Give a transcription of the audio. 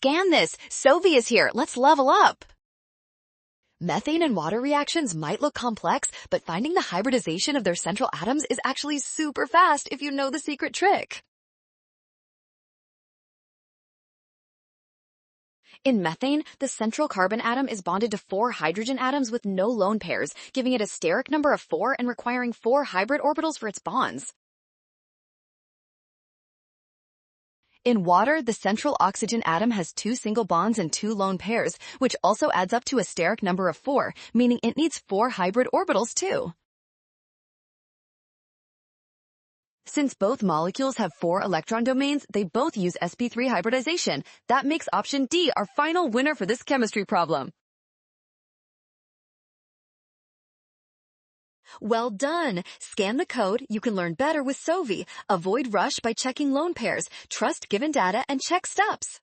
scan this. Sovi is here. Let's level up. Methane and water reactions might look complex, but finding the hybridization of their central atoms is actually super fast if you know the secret trick. In methane, the central carbon atom is bonded to 4 hydrogen atoms with no lone pairs, giving it a steric number of 4 and requiring 4 hybrid orbitals for its bonds. In water, the central oxygen atom has 2 single bonds and 2 lone pairs, which also adds up to a steric number of 4, meaning it needs 4 hybrid orbitals too. Since both molecules have 4 electron domains, they both use sp3 hybridization. That makes option D our final winner for this chemistry problem. Well done! Scan the code. You can learn better with Sovi. Avoid rush by checking lone pairs. Trust given data and check steps.